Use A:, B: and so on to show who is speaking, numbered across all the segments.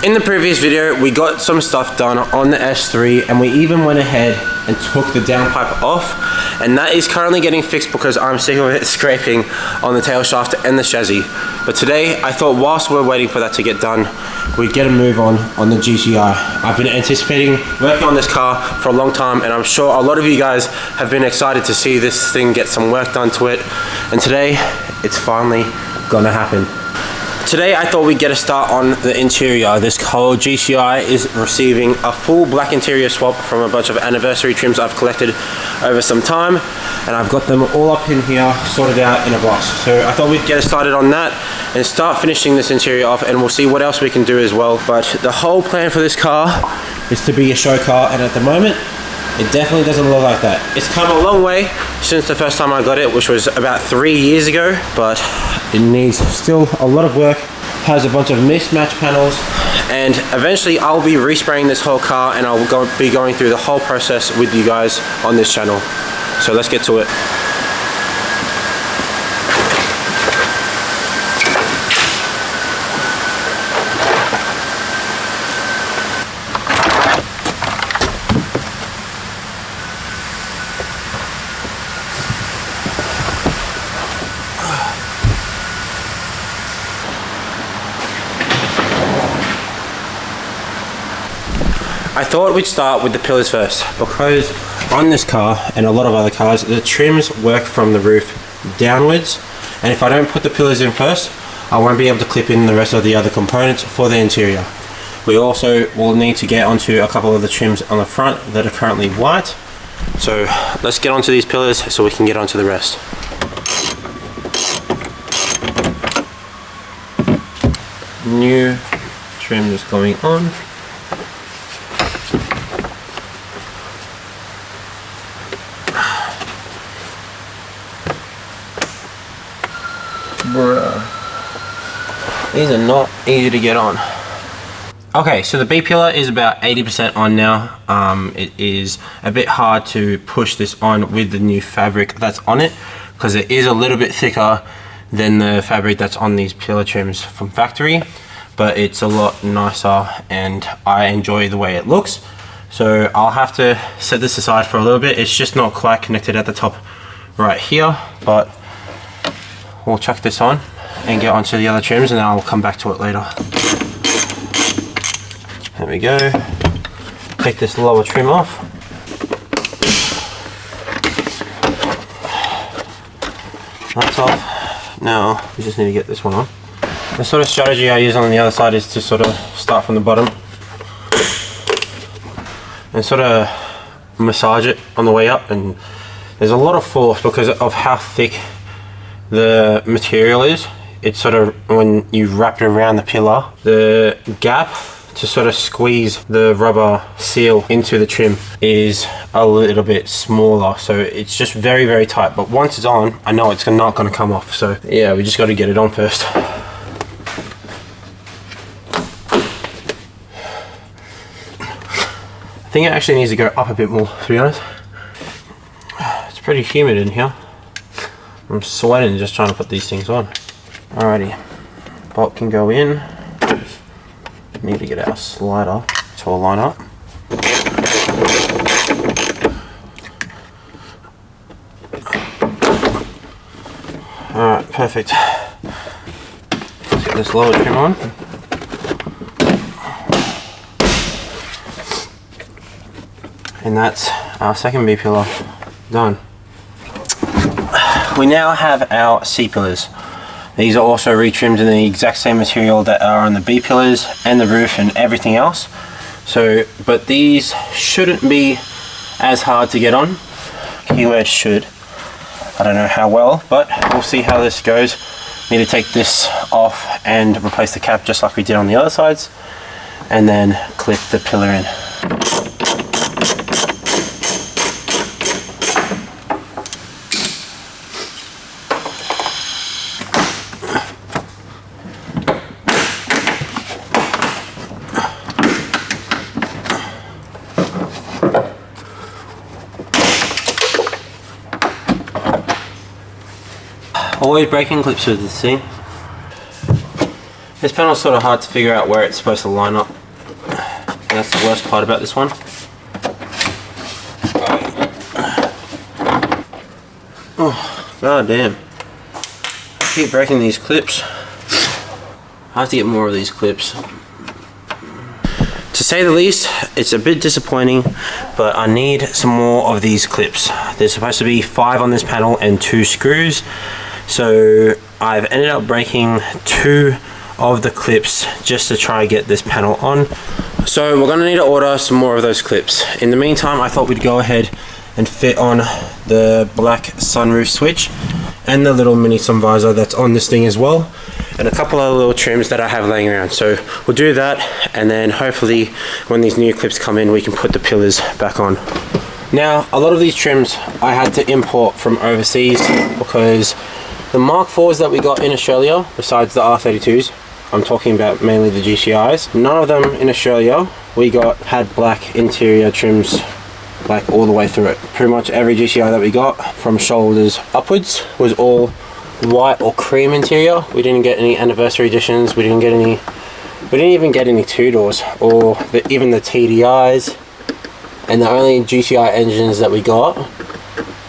A: In the previous video, we got some stuff done on the S3 and we even went ahead and took the downpipe off, and that is currently getting fixed because I'm sick of it scraping on the tail shaft and the chassis. But today, I thought whilst we're waiting for that to get done, we'd get a move on the GTI. I've been anticipating working on this car for a long time, and I'm sure a lot of you guys have been excited to see this thing get some work done to it. And today, it's finally gonna happen. Today I thought we'd get a start on the interior. This whole GTI is receiving a full black interior swap from a bunch of anniversary trims I've collected over some time, and I've got them all up in here sorted out in a box. So I thought we'd get started on that and start finishing this interior off, and we'll see what else we can do as well. But the whole plan for this car is to be a show car, and at the moment it definitely doesn't look like that. It's come a long way since the first time I got it, which was about 3 years ago, but it needs still a lot of work. Has a bunch of mismatched panels, and eventually I'll be respraying this whole car, and I'll be going through the whole process with you guys on this channel. So let's get to it. I thought we'd start with the pillars first, because on this car and a lot of other cars, the trims work from the roof downwards, and if I don't put the pillars in first, I won't be able to clip in the rest of the other components for the interior. We also will need to get onto a couple of the trims on the front that are currently white. So let's get onto these pillars so we can get onto the rest. New trim is going on. These are not easy to get on. Okay, so the B pillar is about 80% on now. It is a bit hard to push this on with the new fabric that's on it, because it is a little bit thicker than the fabric that's on these pillar trims from factory, but it's a lot nicer and I enjoy the way it looks. So I'll have to set this aside for a little bit. It's just not quite connected at the top right here, but we'll chuck this on and get onto the other trims, and then I'll come back to it later. There we go. Take this lower trim off. That's off. Now we just need to get this one on. The sort of strategy I use on the other side is to sort of start from the bottom and sort of massage it on the way up, and there's a lot of force because of how thick the material is. It's sort of, when you wrap it around the pillar, the gap to sort of squeeze the rubber seal into the trim is a little bit smaller, so it's just very, very tight. But once it's on, I know it's not going to come off. So yeah, we just got to get it on first. I think it actually needs to go up a bit more, to be honest. It's pretty humid in here. I'm sweating just trying to put these things on. Alrighty, bolt can go in. Need to get our slider to line up. Alright, perfect. Let's get this lower trim on. And that's our second B pillar done. We now have our C pillars. These are also retrimmed in the exact same material that are on the B pillars and the roof and everything else. So, but these shouldn't be as hard to get on. Keyword should. I don't know how well, but we'll see how this goes. Need to take this off and replace the cap just like we did on the other sides, and then clip the pillar in. Always breaking clips with this thing. This panel's sort of hard to figure out where it's supposed to line up. And that's the worst part about this one. Oh, god damn. I keep breaking these clips. I have to get more of these clips. To say the least, it's a bit disappointing, but I need some more of these clips. There's supposed to be 5 on this panel and 2 screws. So I've ended up breaking 2 of the clips just to try and get this panel on. So we're gonna need to order some more of those clips. In the meantime, I thought we'd go ahead and fit on the black sunroof switch and the little mini sun visor that's on this thing as well, and a couple of little trims that I have laying around. So we'll do that, and then hopefully when these new clips come in, we can put the pillars back on. Now, a lot of these trims I had to import from overseas because the Mark 4s that we got in Australia, besides the R32s, I'm talking about mainly the GTIs, none of them in Australia we got had black interior trims like all the way through it. Pretty much every GTI that we got from shoulders upwards was all white or cream interior. We didn't get any anniversary editions, we didn't even get any 2-doors or even the TDIs, and the only GTI engines that we got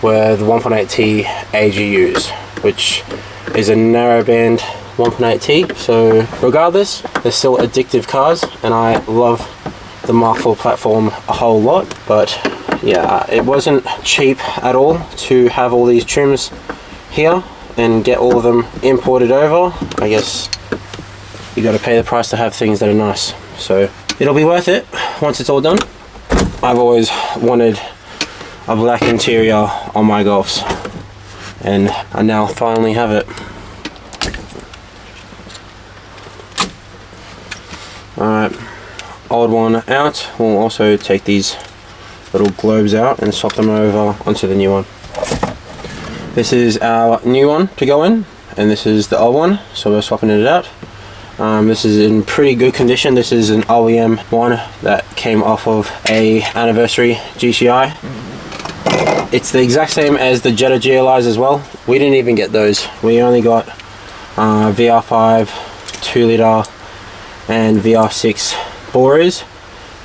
A: were the 1.8T AGUs, which is a narrowband 1.8T. So regardless, they're still addictive cars, and I love the Mark IV platform a whole lot. But yeah, it wasn't cheap at all to have all these trims here and get all of them imported over. I guess you got to pay the price to have things that are nice, so it'll be worth it once it's all done. I've always wanted a black interior on my Golfs, and I now finally have it. Alright, old one out. We'll also take these little globes out and swap them over onto the new one. This is our new one to go in, and this is the old one, so we're swapping it out. This is in pretty good condition. This is an OEM one that came off of a anniversary GTI. It's the exact same as the Jetta GLIs as well. We didn't even get those. We only got VR5, 2-litre and VR6 Borers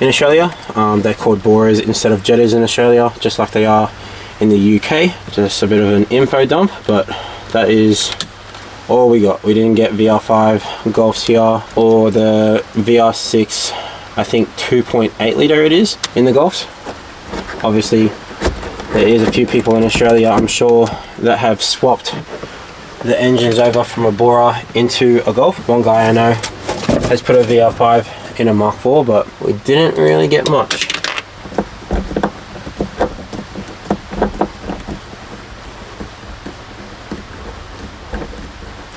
A: in Australia. They're called Borers instead of Jettas in Australia, just like they are in the UK. Just a bit of an info dump, but that is all we got. We didn't get VR5 Golfs here, or the VR6, I think 2.8 litre it is in the Golfs. Obviously there is a few people in Australia, I'm sure, that have swapped the engines over from a Bora into a Golf. One guy I know has put a VR5 in a Mark 4, but we didn't really get much.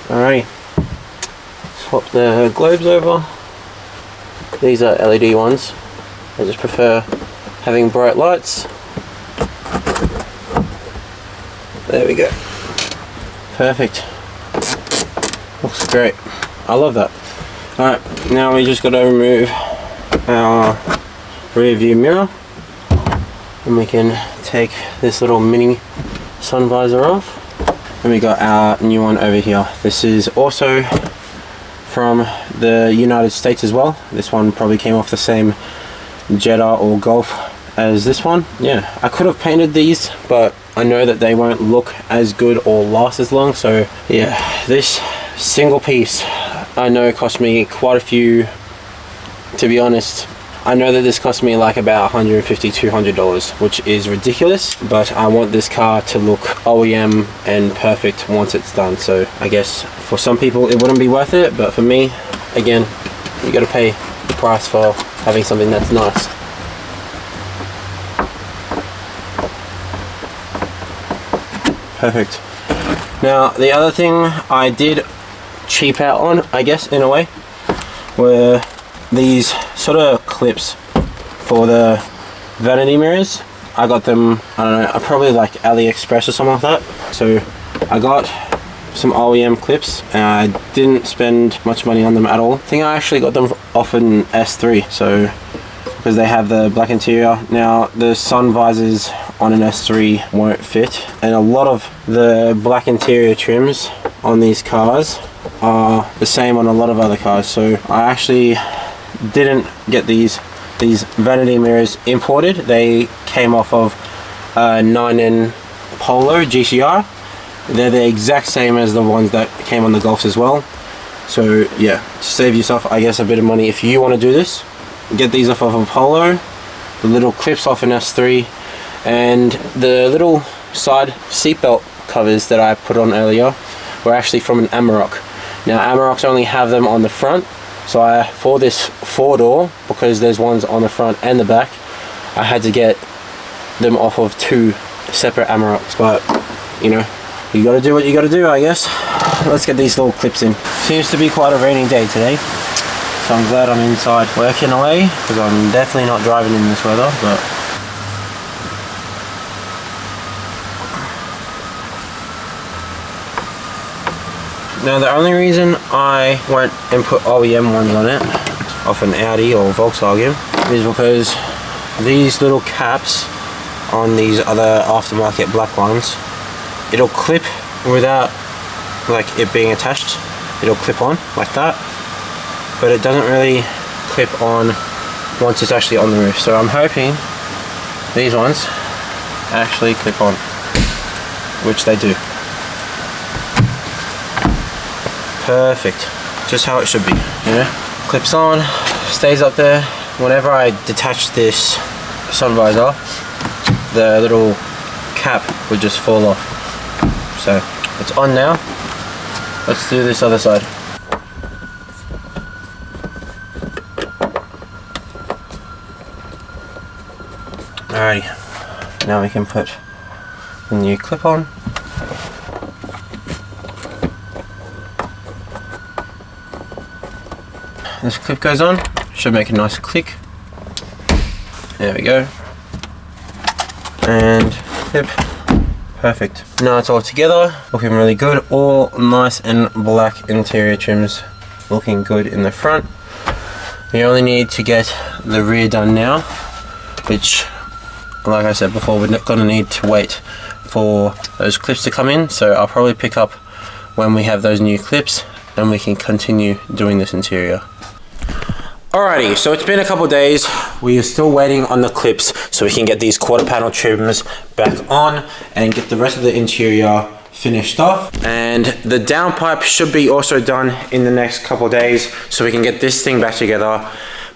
A: Alrighty, swap the globes over. These are LED ones. I just prefer having bright lights. There we go. Perfect. Looks great. I love that. Alright, now we just got to remove our rear view mirror, and we can take this little mini sun visor off. And we got our new one over here. This is also from the United States as well. This one probably came off the same Jetta or Golf as this one. Yeah, I could have painted these, but I know that they won't look as good or last as long. So yeah, this single piece I know cost me quite a few, to be honest. I know that this cost me like about $150, $200, which is ridiculous, but I want this car to look OEM and perfect once it's done. So I guess for some people it wouldn't be worth it, but for me, again, you got to pay the price for having something that's nice. Perfect. Now the other thing I did cheap out on, I guess, in a way, were these sort of clips for the vanity mirrors. I got them, I don't know, probably like AliExpress or something like that. So I got some OEM clips and I didn't spend much money on them at all. I think I actually got them off an S3, so because they have the black interior. Now the sun visors on an S3 won't fit, and a lot of the black interior trims on these cars are the same on a lot of other cars. So I actually didn't get these vanity mirrors imported. They came off of 9N Polo GTI. They're the exact same as the ones that came on the Golfs as well. So yeah, to save yourself, I guess, a bit of money, if you want to do this, get these off of a Polo, the little clips off an S3, and the little side seatbelt covers that I put on earlier were actually from an Amarok. Now Amaroks only have them on the front, so for this 4-door, because there's ones on the front and the back, I had to get them off of 2 separate Amaroks. But you know, you gotta do what you gotta do, I guess. Let's get these little clips in. Seems to be quite a rainy day today, so I'm glad I'm inside working away, because I'm definitely not driving in this weather. But now the only reason I went and put OEM ones on it, off an Audi or Volkswagen, is because these little caps on these other aftermarket black ones, it'll clip without like it being attached. It'll clip on like that, but it doesn't really clip on once it's actually on the roof. So I'm hoping these ones actually clip on, which they do. Perfect, just how it should be, you know? Clips on, stays up there. Whenever I detach this sun visor, the little cap would just fall off. So it's on now. Let's do this other side. Alrighty, now we can put the new clip on. This clip goes on, should make a nice click. There we go. And clip. Perfect. Now it's all together, looking really good. All nice and black interior trims, looking good in the front. You only need to get the rear done now, which, like I said before, we're not going to need to wait for those clips to come in. So I'll probably pick up when we have those new clips and we can continue doing this interior. Alrighty, so it's been a couple days. We are still waiting on the clips so we can get these quarter panel trims back on and get the rest of the interior finished off. And the downpipe should be also done in the next couple days so we can get this thing back together.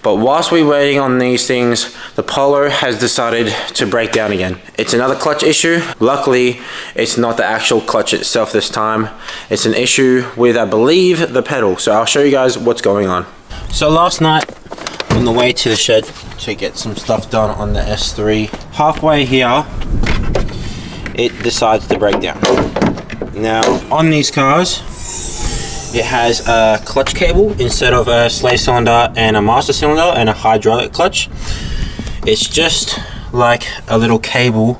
A: But whilst we're waiting on these things, the Polo has decided to break down again. It's another clutch issue. Luckily, it's not the actual clutch itself this time. It's an issue with, I believe, the pedal. So I'll show you guys what's going on. So last night, on the way to the shed to get some stuff done on the S3, halfway here, it decides to break down. Now, on these cars, it has a clutch cable instead of a slave cylinder and a master cylinder and a hydraulic clutch. It's just like a little cable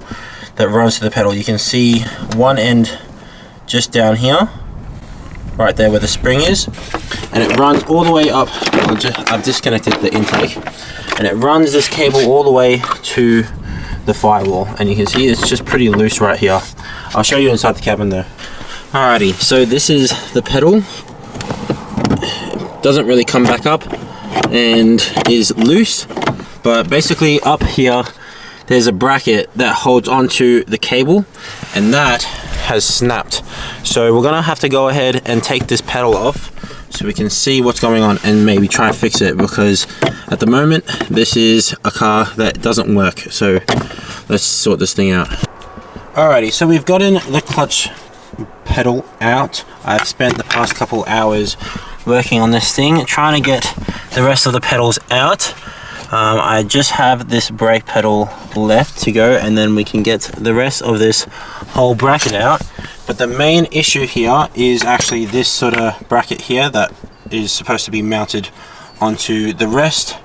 A: that runs to the pedal. You can see one end just down here, right there where the spring is, and it runs all the way up. I've disconnected the intake, and it runs this cable all the way to the firewall, and you can see it's just pretty loose right here. I'll show you inside the cabin though. Alrighty, so this is the pedal. Doesn't really come back up and is loose, but basically up here there's a bracket that holds onto the cable, and that has snapped. So we're gonna have to go ahead and take this pedal off so we can see what's going on and maybe try and fix it, because at the moment this is a car that doesn't work. So let's sort this thing out. Alrighty, so we've gotten the clutch pedal out. I've spent the past couple hours working on this thing, trying to get the rest of the pedals out. I just have this brake pedal left to go, and then we can get the rest of this whole bracket out. But the main issue here is actually this sort of bracket here that is supposed to be mounted onto the rest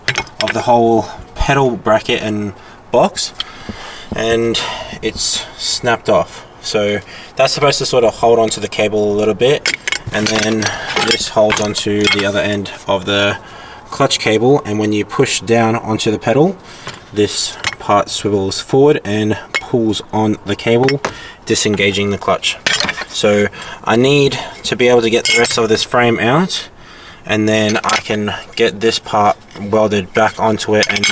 A: of the whole pedal bracket and box, and it's snapped off. So that's supposed to sort of hold onto the cable a little bit, and then this holds onto the other end of the clutch cable, and when you push down onto the pedal, this part swivels forward and pulls on the cable, disengaging the clutch. So I need to be able to get the rest of this frame out, and then I can get this part welded back onto it, and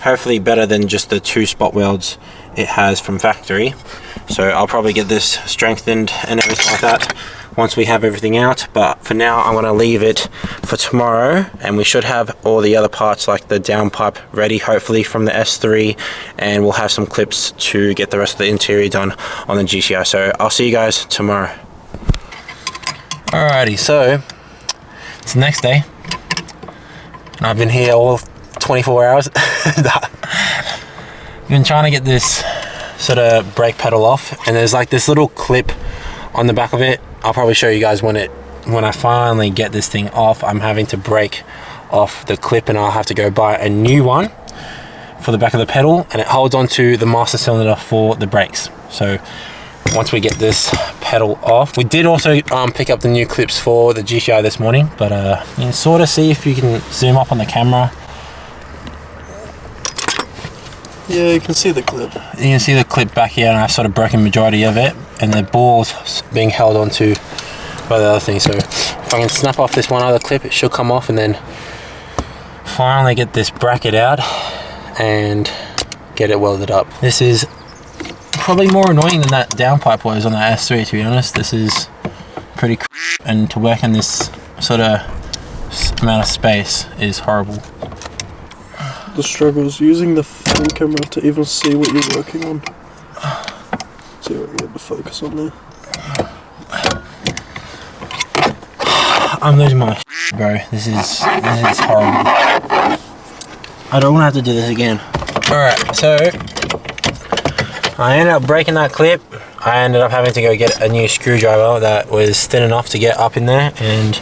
A: hopefully better than just the 2 spot welds it has from factory. So I'll probably get this strengthened and everything like that once we have everything out, but for now I'm going to leave it for tomorrow, and we should have all the other parts like the downpipe ready hopefully from the S3, and we'll have some clips to get the rest of the interior done on the GTI. So I'll see you guys tomorrow. Alrighty, so it's the next day and I've been here all 24 hours. Been trying to get this sort of brake pedal off, and there's like this little clip on the back of it. I'll probably show you guys when I finally get this thing off. I'm having to break off the clip, and I'll have to go buy a new one for the back of the pedal, and it holds onto the master cylinder for the brakes. So once we get this pedal off, we did also pick up the new clips for the GTI this morning, but you can sort of see if you can zoom up on the camera.
B: Yeah, you can see the clip.
A: You can see the clip back here, and I've sort of broken majority of it, and the ball's being held onto by the other thing. So if I can snap off this one other clip, it should come off, and then finally get this bracket out and get it welded up. This is probably more annoying than that downpipe was on the S3, to be honest. This is pretty cool, and to work in this sort of amount of space is horrible.
B: The struggle is using the phone camera to even see what you're working on. See if I can get the focus on there.
A: I'm losing my shit, bro. This is horrible. I don't want to have to do this again. Alright, so I ended up breaking that clip. I ended up having to go get a new screwdriver that was thin enough to get up in there, and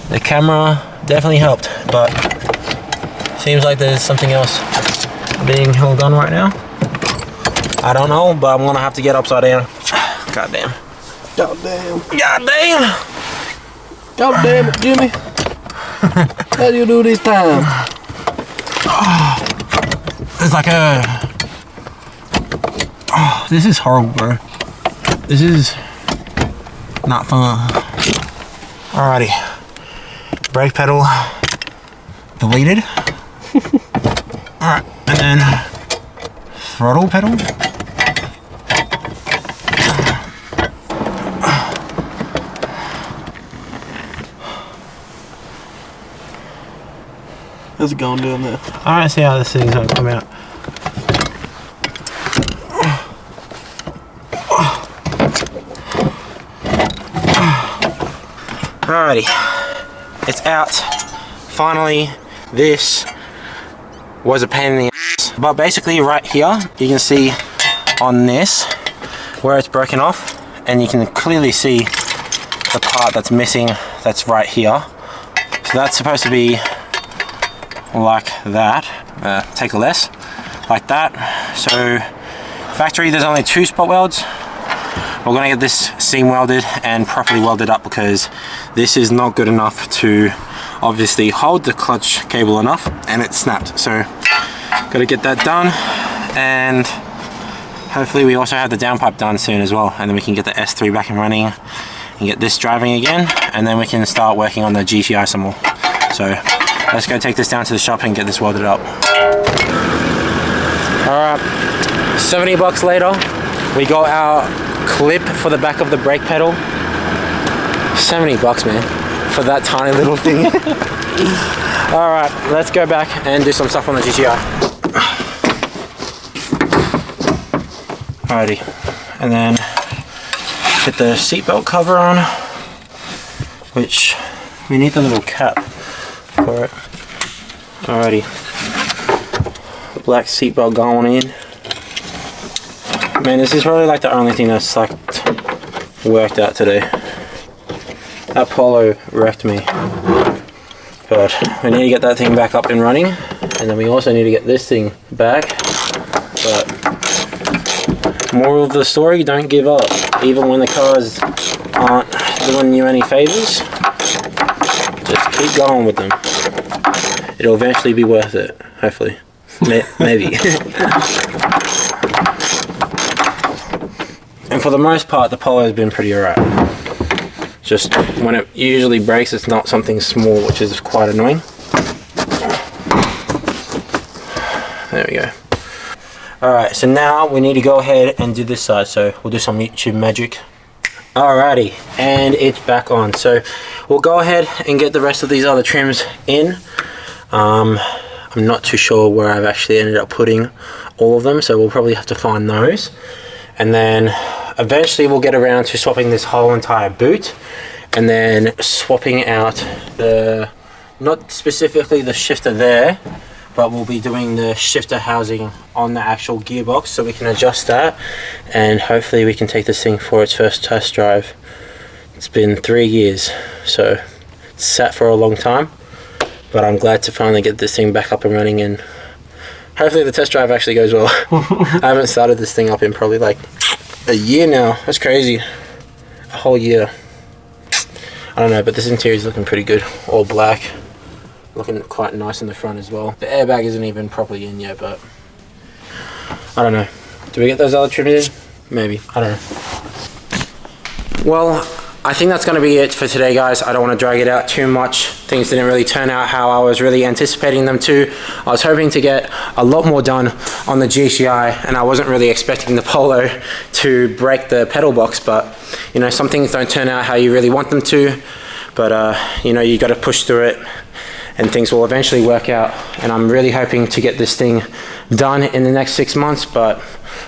A: the camera definitely helped, but seems like there's something else being held on right now. I don't know, but I'm gonna have to get upside down. God damn.
B: God damn.
A: God damn.
B: God damn it, Jimmy. How do you do this time?
A: It's like a... Oh, this is horrible, bro. This is not fun. Alrighty. Brake pedal deleted. Alright, and then throttle pedal.
B: How's it going down there?
A: Alright, see how this thing's gonna come out. Alrighty, it's out. Finally, this was a pain in the ass. But basically right here, you can see on this where it's broken off, and you can clearly see the part that's missing that's right here. So that's supposed to be like that. Take a less, like that. So factory, there's only 2 spot welds. We're gonna get this seam welded and properly welded up, because this is not good enough to obviously hold the clutch cable enough, and it snapped. So gotta get that done, and hopefully we also have the downpipe done soon as well, and then we can get the S3 back and running and get this driving again, and then we can start working on the GTI some more. So let's go take this down to the shop and get this welded up. Alright, 70 bucks later, we got our clip for the back of the brake pedal. 70 bucks, man, for that tiny little thing. Alright, let's go back and do some stuff on the GTI. Alrighty, and then put the seatbelt cover on, which we need the little cap for it. Alrighty, black seatbelt going in. Man, this is probably like the only thing that's like worked out today. That Polo wrecked me, but we need to get that thing back up and running, and then we also need to get this thing back. But moral of the story, don't give up, even when the cars aren't doing you any favors. Just keep going with them. It'll eventually be worth it, hopefully. Maybe. And for the most part, the Polo has been pretty alright. Just when it usually breaks, it's not something small, which is quite annoying. There we go. Alright, so now we need to go ahead and do this side, so we'll do some YouTube magic. Alrighty, and it's back on. So we'll go ahead and get the rest of these other trims in. I'm not too sure where I've actually ended up putting all of them, so we'll probably have to find those. And then eventually we'll get around to swapping this whole entire boot, and then swapping out the, not specifically the shifter there, but we'll be doing the shifter housing on the actual gearbox so we can adjust that, and hopefully we can take this thing for its first test drive. It's been 3 years, so it's sat for a long time, but I'm glad to finally get this thing back up and running, and hopefully the test drive actually goes well. I haven't started this thing up in probably like a year now. That's crazy. A whole year. I don't know, but this interior is looking pretty good. All black. Looking quite nice in the front as well. The airbag isn't even properly in yet, but I don't know. Do we get those other trims in? Maybe. I don't know. Well, I think that's going to be it for today, guys. I don't want to drag it out too much. Things didn't really turn out how I was really anticipating them to. I was hoping to get a lot more done on the GTI, and I wasn't really expecting the Polo to break the pedal box, but you know, some things don't turn out how you really want them to, but you know, you got to push through it, and things will eventually work out. And I'm really hoping to get this thing done in the next 6 months, but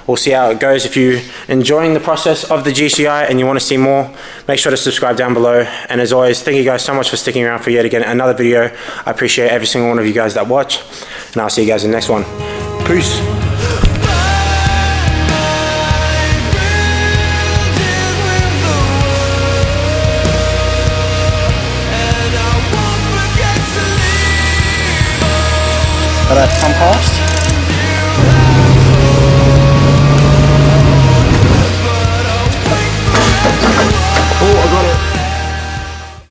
A: we'll see how it goes. If you're enjoying the process of the GTI and you want to see more, make sure to subscribe down below. And as always, thank you guys so much for sticking around for yet again another video. I appreciate every single one of you guys that watch, and I'll see you guys in the next one. Peace. Did I come past?